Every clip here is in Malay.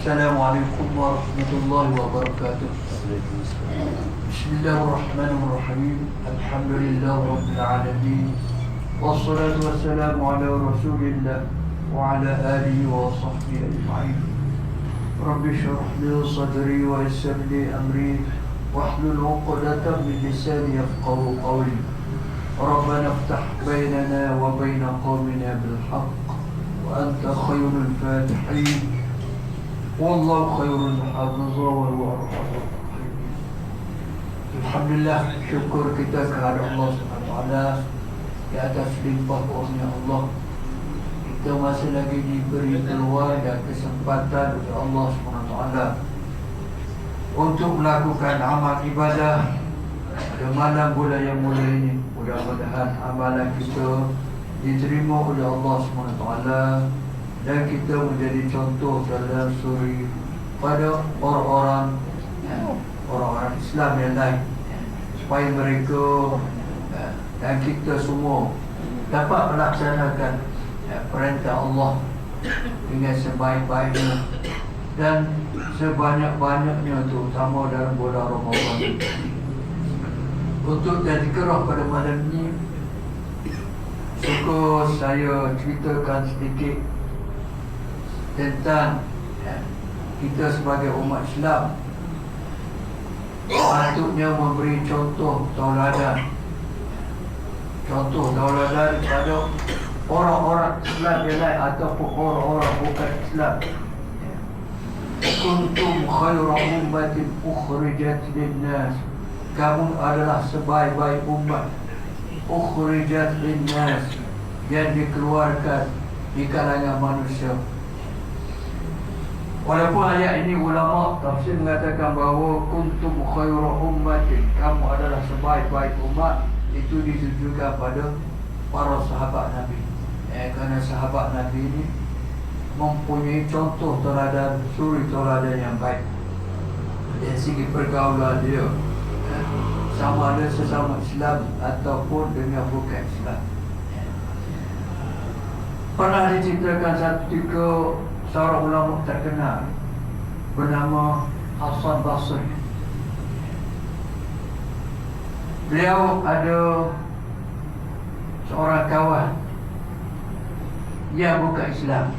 السلام عليكم ورحمة الله وبركاته. بسم الله الرحمن الرحيم. الحمد لله رب العالمين، والصلاة والسلام على رسول الله وعلى آله وصحبه أجمعين. رب اشرح لي صدري ويسر لي أمري واحلل عقدة من لساني يفقهوا قولي. ربنا افتح بيننا وبين قومنا بالحق وأنت خير الفاتحين، والله خير الحافظ وهو أرحم الراحمين. Alhamdulillah, syukur kita kepada Allah SWT di atas limpah kurnia Allah. Kita masih lagi diberi peluang dan kesempatan oleh Allah SWT untuk melakukan amal ibadah pada malam bulan yang mulia ini. Mudah-mudahan amalan kita diterima oleh Allah SWT dan kita menjadi contoh dalam suri pada orang-orang Islam yang lain, supaya mereka dan kita semua dapat melaksanakan perintah Allah dengan sebaik-baiknya dan sebanyak-banyaknya, terutama dalam bulan Ramadan. Untuk tazkirah pada malam ini, suka saya ceritakan sedikit tentang kita sebagai umat Islam patutnya memberi contoh tauladan kepada orang-orang Islam yang lain ataupun orang-orang bukan Islam. Kuntum khaira ummatin ukhrijat linnas, kamu adalah sebaik-baik umat ukhrijat linnas, yang dikeluarkan di kalangan manusia. Walaupun ayat ini ulama tafsir mengatakan bahawa kuntum khairu ummatin, kamu adalah sebaik-baik umat, itu ditujukan pada para sahabat Nabi. Kerana sahabat Nabi ini mempunyai contoh teladan, suri teladan yang baik dari segi pergaulan dia, sama ada sesama Islam ataupun dengan bukan Islam. Pernah diceritakan satu ketika seorang ulama terkenal bernama Hasan Basri. Beliau ada seorang kawan yang bukan Islam,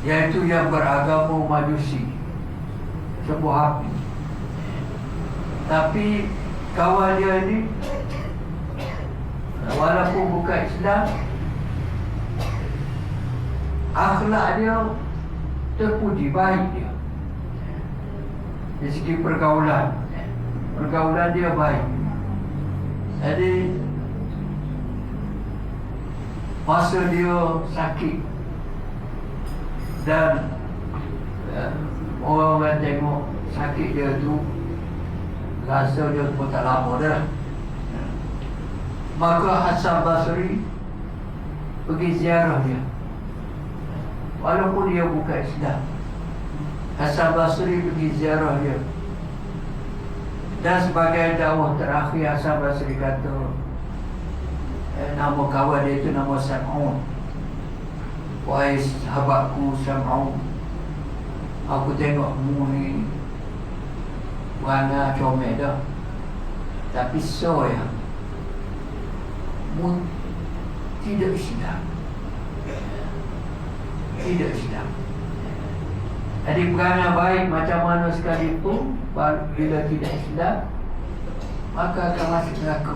iaitu yang beragama Majusi, sebuah api. Tapi kawan dia ini walaupun bukan Islam, akhlak dia terpuji, baik dia. Dari segi pergaulan dia baik. Jadi masa dia sakit dan orang tengok sakit dia tu, rasa dia pun tak lama dah, maka Hasan Basri pergi ziarah dia. Walaupun dia bukan Islam, Hasan Basri pergi ziarah dia. Dan sebagai dakwah terakhir, Hasan Basri kata, nama kawan dia itu nama Sam'un. Wahai sahabatku Sam'un, aku tengok mu ni warna comel dah, tapi soya mu tidak Islam. Tidak Islam. Jadi perangai baik macam mana sekalipun, bila tidak Islam maka akan masuk neraka.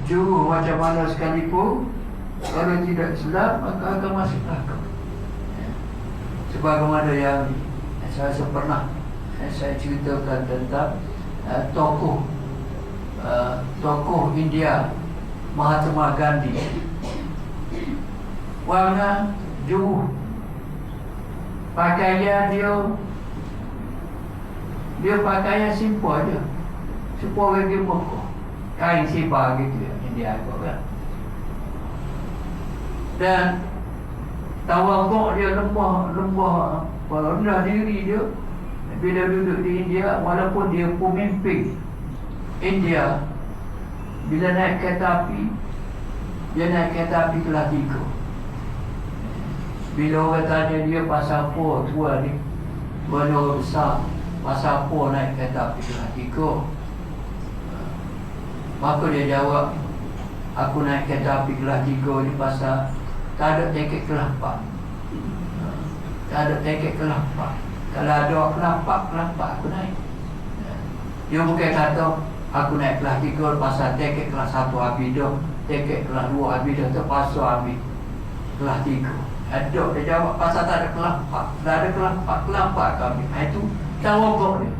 Juru macam mana sekalipun, kalau tidak Islam maka akan masuk neraka. Sebagaimana yang saya pernah saya ceritakan tentang tokoh India Mahatma Gandhi. Warna juru, pakaian dia pakaian simple aja, supaya dia pokok kain sibar gitu ya, India agak kan. Dan tawakuk dia lembah rendah diri dia bila duduk di India. Walaupun dia pemimpin India, bila naik kereta api, dia naik kereta api kelas 3. Bila orang tanya dia pasal apa tuan ni, tuan ni orang besar, pasal apa naik kereta api kelas 3? Maka dia jawab, aku naik kereta api kelas 3 ni pasal tak ada tiket kelas 4. Tak ada tiket kelas 4. Kalau ada kelas 4 aku naik. Dia bukan kata aku naik kelas 3 pasal tiket kelas 1 habis dah, tiket kelas 2 habis dah, terpaksa habis kelas 3. Ada dia jawab pasal tak ada kelas 4. Tak ada kelas 4 kami. Itu tawabuk dia.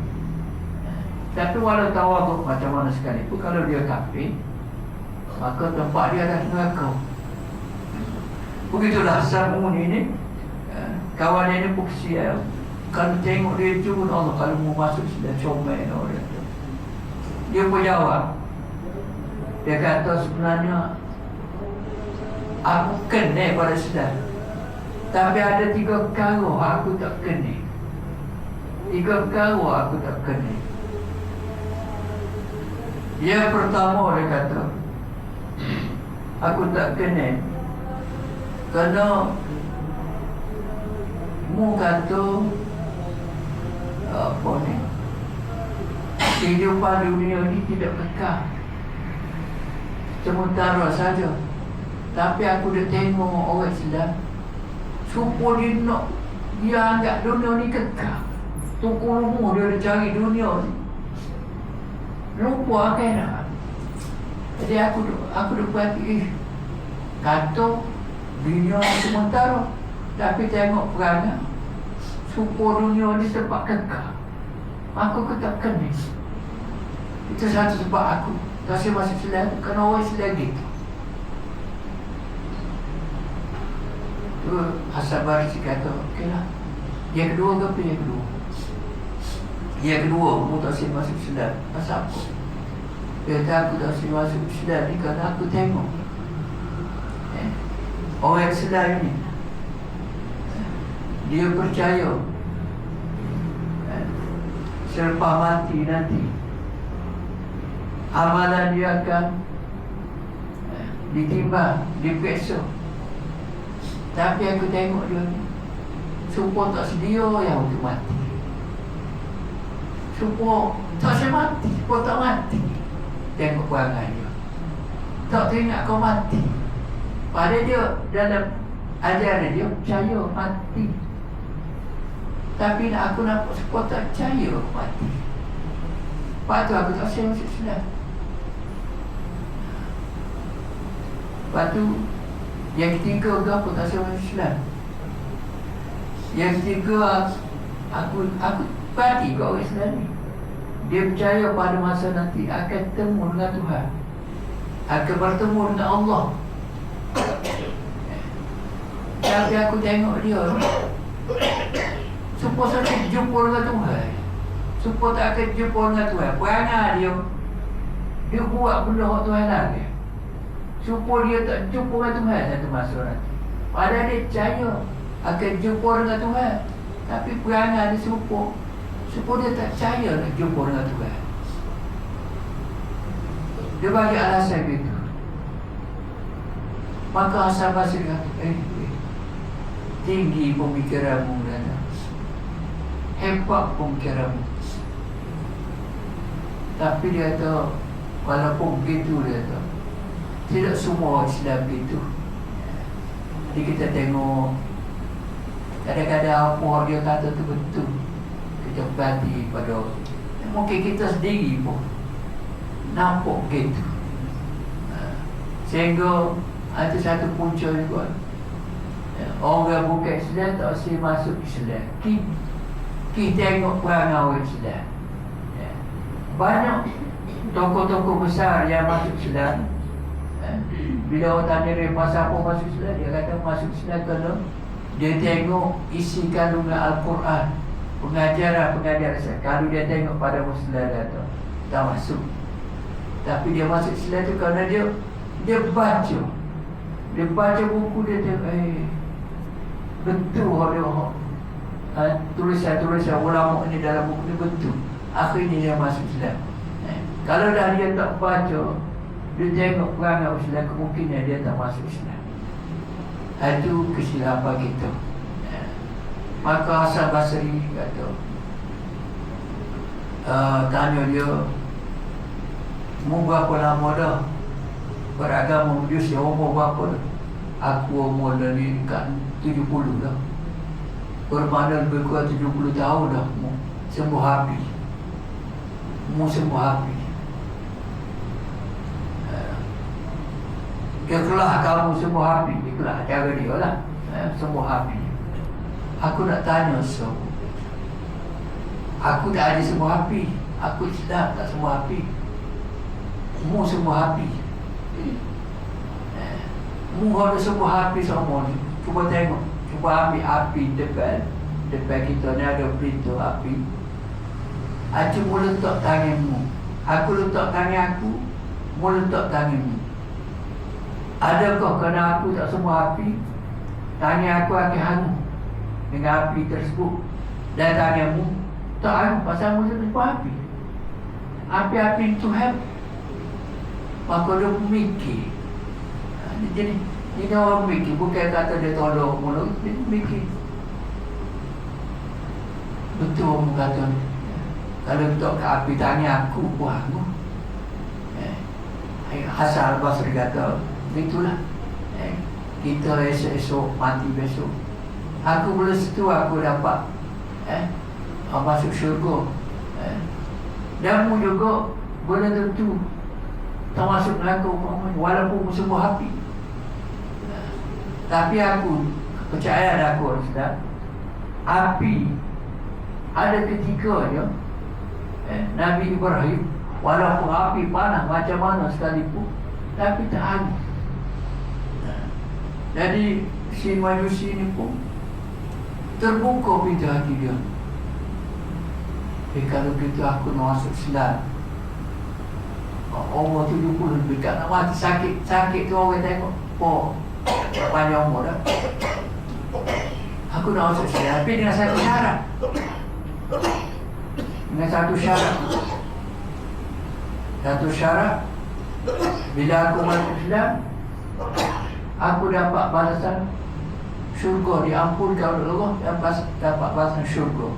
Tapi walau tawabuk macam mana sekalipun, kalau dia kafir, maka tempat dia adalah neraka. Begitulah Sam'uni ni. Kawan dia ni pun kesian. Kalau tengok dia tu pun Allah, kalau mau masuk sudah comel orang tu. Dia pun jawab. Dia kata sebenarnya aku kena pada sedar. Tapi ada 3 perkara aku tak kena. 3 perkara aku tak kena. Yang pertama dia kata, aku tak kena kerana mu kata apa ni, kehidupan dunia ni tidak kekal, sementara saja. Tapi aku dah tengok orang Islam supaya dia nak, dia anggap dunia ni kekal. Tukul rumah dia cari dunia ni, lupa akhirat. Jadi aku dah perhati, kata dunia ni sementara, tapi tengok perangai supaya dunia ni sebab kekal. Aku tak kena. Itu satu sebab aku tak masuk Islam, kerana orang Islam gitu. Tu Hasan Barisi kata, okeylah. Yang kedua ke apa yang kedua? Yang kedua, aku tak masuk Islam. Pasal apa? Dia kata aku tak masuk Islam ni kerana aku tengok orang Islam ni, dia percaya selepas mati nanti amalan dia akan ditimbang, diperiksa. Tapi aku tengok dia ni supaya tak sedia yang untuk mati, supaya tak saya mati, supaya tak mati. Tengok perangai dia, tak teringat kau mati. Pada dia dalam ajaran dia percaya mati, tapi aku nampak supaya tak percaya mati. Lepas tu aku tak saya masuk Islam. Lepas tu yang ketiga ke apa tak saya masuk Islam. Yang ketiga, aku perhati ke orang Islam ni, dia percaya pada masa nanti akan bertemu dengan Tuhan, akan bertemu dengan Allah. Tapi aku tengok dia supaya saya jumpa dengan Tuhan, supaya tak akan jumpa dengan Tuhan. Perangai dia buat benda yang Tuhan lagi, supaya dia tak jumpa dengan Tuhan satu masa nanti. Padahal dia percaya akan jumpa dengan Tuhan, tapi perangai dia supaya dia tak percaya nak jumpa dengan Tuhan. Dia bagi alasan begitu. Maka Hasan Basri kata, tinggi pemikiranmu dan hebat pemikiranmu. Tapi dia kata, walaupun begitu, dia kata tidak semua Islam begitu. Jadi kita tengok kadang-kadang apa dia kata tu betul, kita perhati pada mungkin kita sendiri pun nampak begitu. Sehingga itu satu punca juga. Orang bukan Islam tak usah masuk Islam. Kita tengok perangai orang Islam. Banyak tokoh-tokoh besar yang masuk Islam. Bila orang tanya dia pasal apa masuk Islam, dia kata masuk Islam kerana dia tengok isi kandungan Al-Quran, pengajaran Islam. Kalau dia tengok pada Muslim, dia kata tak masuk. Tapi dia masuk Islam tu kerana dia baca. Dia baca buku, dia tengok betul ada tulisan-tulisan ulama ni dalam buku ni betul. Akhirnya dia masuk Islam. Kalau dah dia tak baca, dia tengok perangai Islam, kemungkinan dia tak masuk Islam. Itu kesilapan kita. Maka Hasan Basri kata, tanya dia, mu berapa lama dah beragama Majusi, umur berapa dah? Aku umur dari dekat 70 dah. Bermakna lebih kurang 70 tahun dah mu sembuh api. Mu sembuh api. Ikhlas kamu sembuh api. Ikhlas cara dia lah, sembuh api. Aku nak tanya aku tak ada sembuh api. Aku Islam tak sembuh api. Mu sembuh api. Mu ada sembuh api semua ni. Cuba tengok. Cuba ambil api depan kita ni ada pintu api. Mu letak tanganmu. Aku letak tangan aku. Mu letak tanganmu. Adakah kerana aku tak sembuh api, tangan aku akan hangus dengan api tersebut? Dan tanganmu tak hangus pasal mu sembuh api. Api-api Tuhan. Maka dia mikir. Jadi orang mikir, bukan kata dia tolong mula, dia mikir. Betul orang kata, kalau letak ke api tangan aku pun hangus. Hasan Basri kata, itulah, kita esok-esok mati besok. Aku boleh situ aku dapat masuk syurga. Dan mu juga boleh tentu termasuk neraka walaupun semua api. Tapi aku percaya aku sudah api ada ketika je Nabi Ibrahim walaupun api panas macam mana sekalipun tapi tak hangus. Jadi si Majusi ni pun terbuka pintu hati dia. Kalau gitu aku nak masuk Islam. Umur 70 lebih kat nak mati sakit tu orang tengok. Panjang umur dah. Aku nak masuk Islam tapi dengan satu syarat. Satu syarat. Bila aku masuk Islam, aku dapat balasan syurga, diampunkan oleh Allah dan dapat balasan syurga.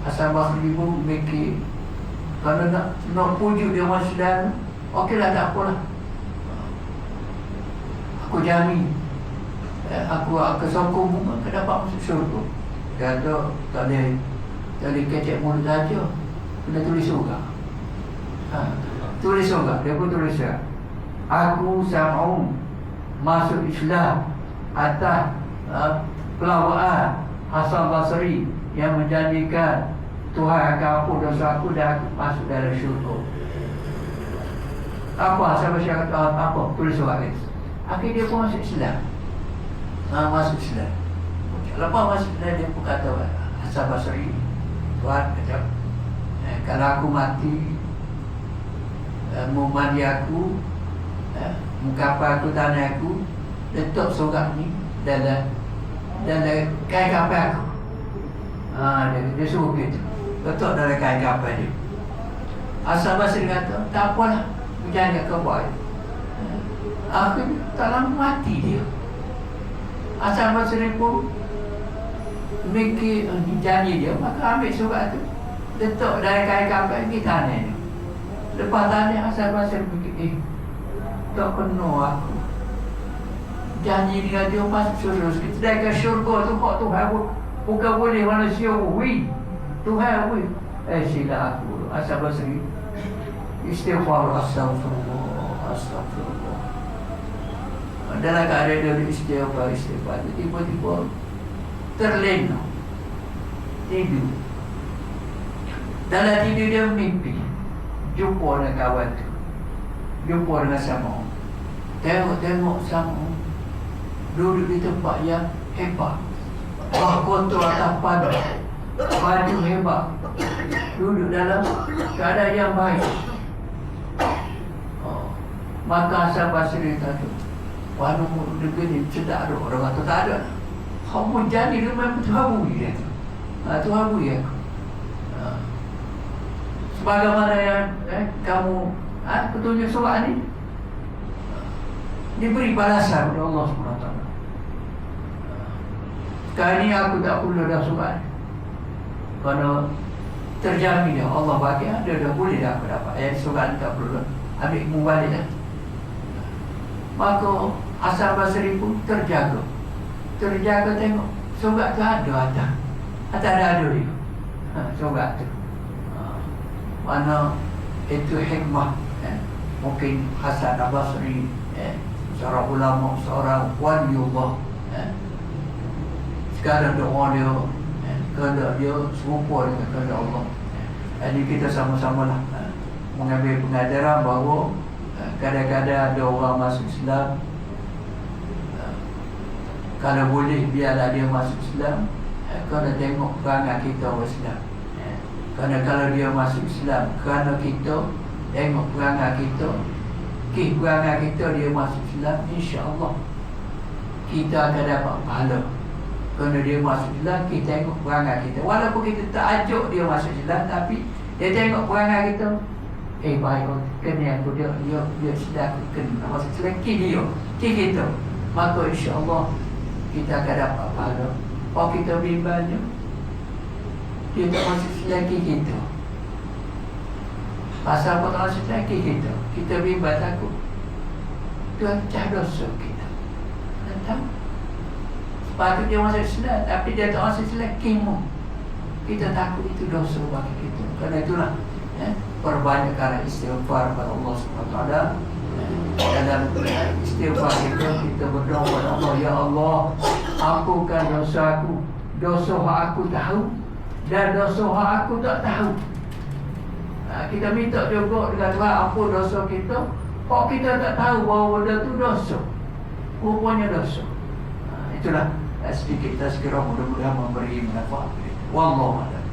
Hasan Basri pun mikir, kalau nak pujuk dia masuk Islam, okeylah, tak apalah. Aku jamin, aku sokong aku dapat masuk syurga. Kata tak boleh kecek mulut saja, kena tulis juga. Tulis juga, dia pun tulis juga. Aku sam'un masuk Islam atas pelawaan Hasan Basri yang menjanjikan Tuhan akan ampun dosa aku dan aku masuk dalam syurga. Apa Hasan Basri kata apa? Tulis surat ni. Akhirnya dia pun masuk Islam. Masuk Islam. Lepas masuk Islam dia pun kata Hasan Basri, Tuhan kata, kalau aku mati, mau mandi aku, mengkapal aku tanah aku, letak surat ni dalam kain kapal aku. Dia suruh gitu, letak dalam kain kapal dia. Hasan Basri kata, tak apalah, berjaya ke buat. Aku tak lama mati dia. Hasan Basri pun mikir janji dia, maka ambil surat tu, letak dalam kain kapal pergi tanah dia. Lepas tanya Hasan Basri fikir, tak kena aku. Janji dengan dia masuk syurga. Sedangkan syurga tu hak Tuhan bukan boleh manusia wui. Tuhan wui. Sila aku. Hasan Basri istighfar, astagfirullah. Dalam keadaan dia istighfar. Tiba-tiba terlena, tidur. Dalam tidur dia mimpi jumpa dengan kawan tu, jumpa dengan Sam'un. Tengok Sam'un duduk di tempat yang hebat, kotor atas padat, baju hebat, duduk dalam keadaan yang baik. Maka Hasan Basri kata, wanu negeri ni sedap ada. Orang kata tak ada. Kamu jadi dia memang Tuhan bui dia. Tuhan bui aku. Sebagaimana yang kamu petunjuk surat ni diberi balasan oleh Allah SWT. Kali ni aku tak perlu dah solat. Kerana terjamin ya Allah bagi ada dah boleh dah aku dapat. Ayat solat tak perlu ambil mubalik dah. Maka Hasan Basri pun terjaga tengok solat tu ada. Ada dia. Solat tu. Mana itu hikmah. Mungkin Hasan Basri seorang ulama, seorang waliullah. Sekarang doa dia, kehendak dia serupa dengan kehendak Allah. Jadi kita sama-sama lah mengambil pengajaran bahawa kadang-kadang ada orang masuk Islam, kalau boleh biarlah dia masuk Islam, kerana tengok perangai kita orang Islam. Kerana kalau dia masuk Islam kerana kita tengok perangai kita, perangai kita dia masuk Islam, insya-Allah kita akan dapat pahala. Kerana dia masuk Islam, kita tengok perangai kita. Walaupun kita tak ajuk dia masuk Islam, tapi dia tengok perangai kita, baik, kena aku dia Islam, kena masuk Islam, dia kita. Maka insya-Allah kita akan dapat pahala. Kalau kita bimbangnya, dia tak masuk Islam, kita. Pasal apa tak masuk Islam, kita. Kita bimbang takut. Dia cah dosa kita. Anda tahu? Sepatutnya dia masuk Islam, tapi dia tak masuk Islam, kita takut itu dosa bagi kita. Kerana itulah perbanyakkan istighfar kepada Allah SWT. Dalam istighfar kita berdoa kepada Allah, ya Allah, ampunkan dosa aku, dosa aku tahu dan dosa aku tak tahu. Kita minta juga dengan Tuhan ampun dosa kita, kok kita tak tahu bahawa benda tu dosa, rupanya dosa. Itulah sedikit tazkirah, mudah-mudahan memberi manfaat. Wallahu a'lam.